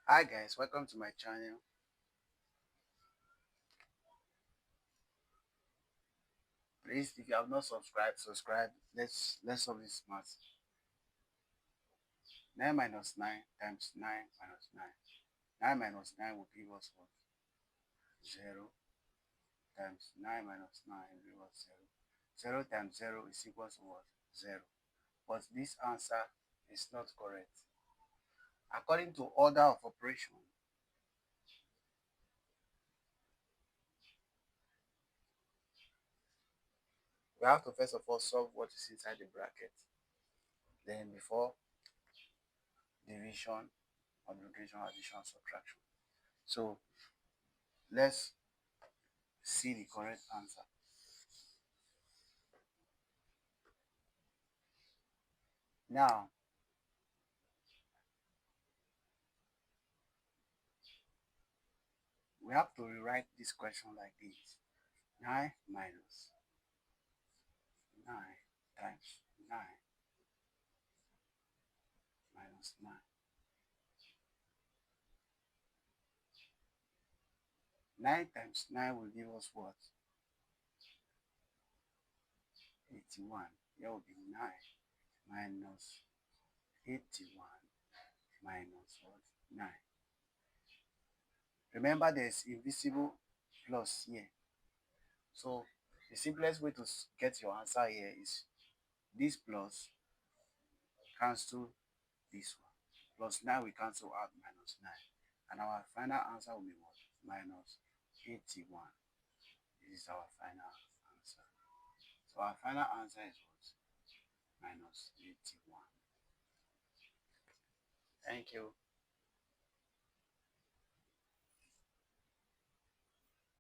Hi guys, welcome to my channel. Please, if you have not subscribed, subscribe. Let's solve this math. 9 minus 9 times 9 minus 9. 9 minus 9 will give us what? 0 times 9 minus 9 will give us 0. 0 times 0 is equal to what? 0. But this answer is not correct. According to order of operation, we have to first of all solve what is inside the bracket. Then before division, multiplication, addition, subtraction. So let's see the correct answer. Now, we have to rewrite this question like this. 9 minus 9 times 9 minus 9. 9 times 9 will give us what? 81. Here will be 9 minus 81 minus what? 9. Remember there's invisible plus here. So the simplest way to get your answer here is this plus cancel this one. Plus 9 we cancel out minus 9. And our final answer will be what? Minus 81. This is our final answer. So our final answer is what? Minus 81. Thank you.